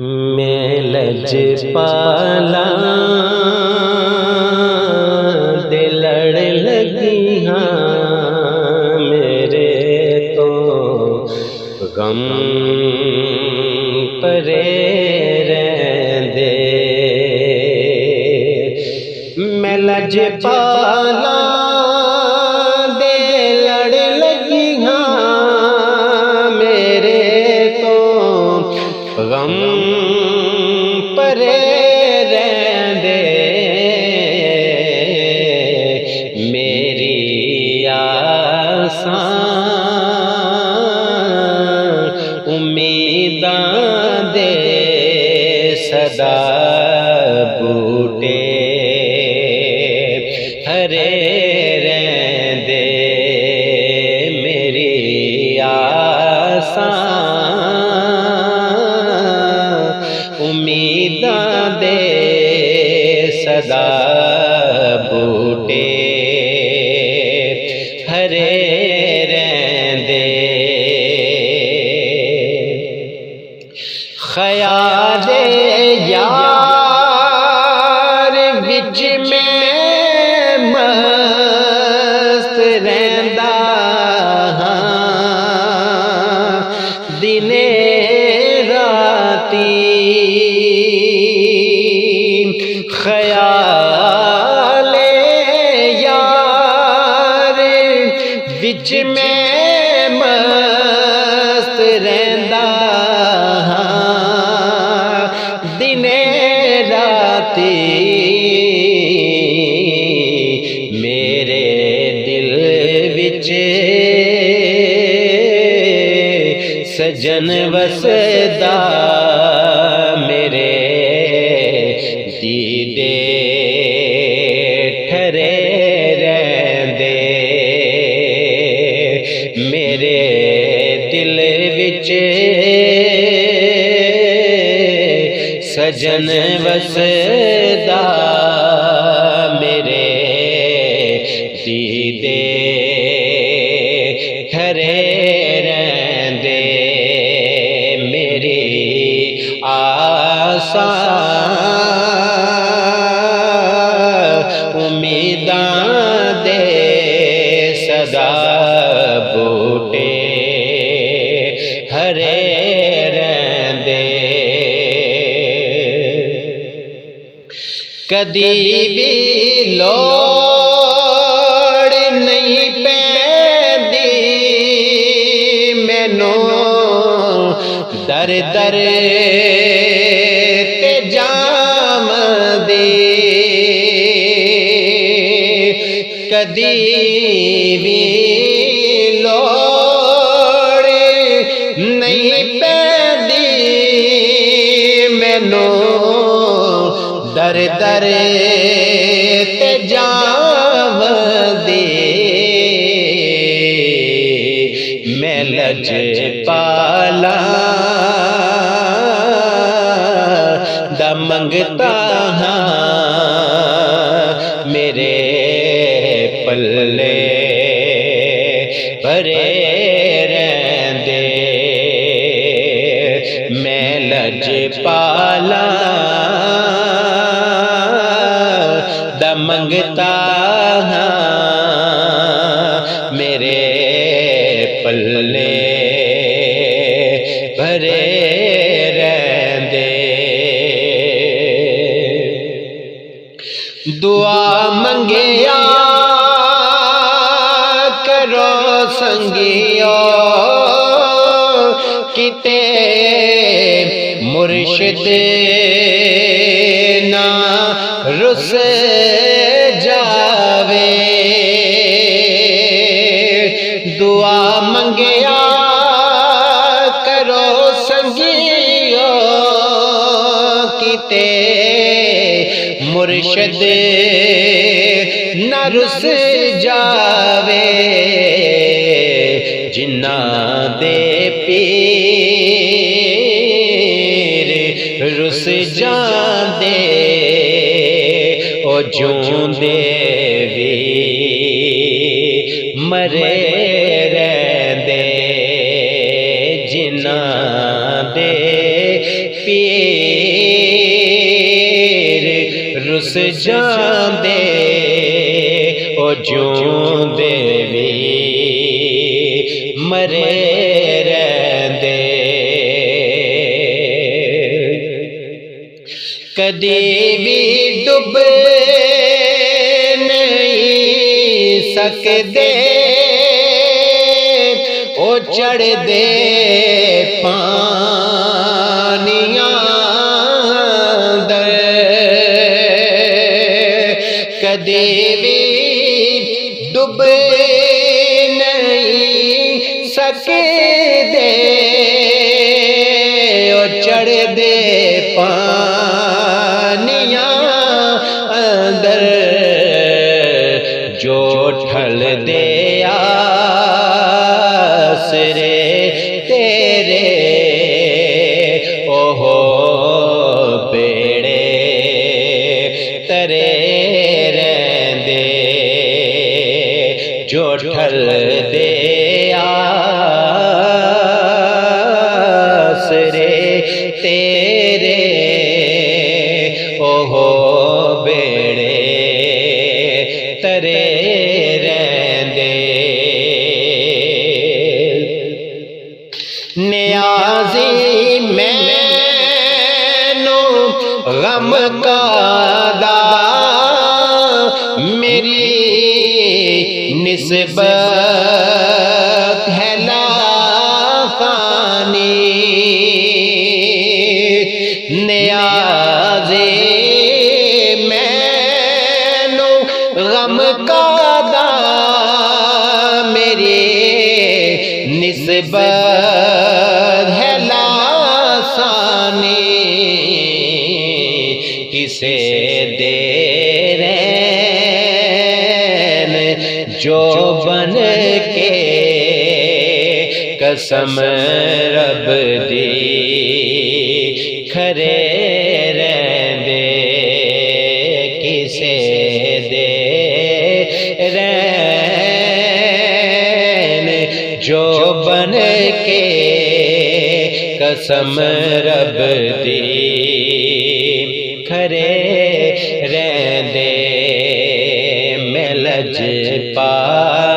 میں لج پالا دل لڑ لگی ہاں میرے تو غم پرے رہندے میں لج پالا دل لڑ لگی ہاں میرے تو غم پرے رہندے میری آساں امیداں دے صدا بوٹے ہرے رہندے میری آساں امیداں دے صدا بوٹے ہرے رہندے خیال یار وچ میں مست رہندا ہاں دنے راتی خیال یار وچ میں مست رہندا دنے راتی میرے دل وچ سجن وسدا میرے دیدے ٹھرے رہندے میرے دل وچ سجن وسدا میرے دیدے ٹھرے رہندے میری آساں امیداں دے صدا بوٹے ہرے رہندے کدی بھی لوڑ نہیں پیندی مینوں در در تے جام دی کدی بھی لوڑ نہیں پیندی مینوں در در تے جام دی میں لج پالا دا منگتا ہاں میرے پلے بھرے رہندے میں لج پالا دا منگتا ہاں میرے پلے بھرے رہندے دعا منگیا کرو سنگیو کتے مرشد نہ رس جاوے دعا منگیا کرو سنگیو کتے مرشد نہ رس جاوے جنہاں دے پیر رس جاندے او جوندے وی مرے رہندے جنہاں دے پیر رس جاندے او جوندے وی مرے رہندے کدی بھی ڈب نہیں سکدے او چڑھ دے پانیاں کدی بھی ڈب نہیں سکدے او چڑھ دے پانیاں اندر جو ٹھل دے آسرے تیرے اوہو بیڑے ترے رہندے جو ٹھل دے آسرے تیرے اوہو بیڑے ترے رہندے نیازی مینوں غم کادا میری نسبت ہے لافانی نیازی مینوں غم کادا میری نسبت ہے لاسانی کسے دے رین جو بن کے قسم رب دی کھرے رہندے کسے دے رین جو بن کے قسم رب دی کھرے رہندے میں لج پا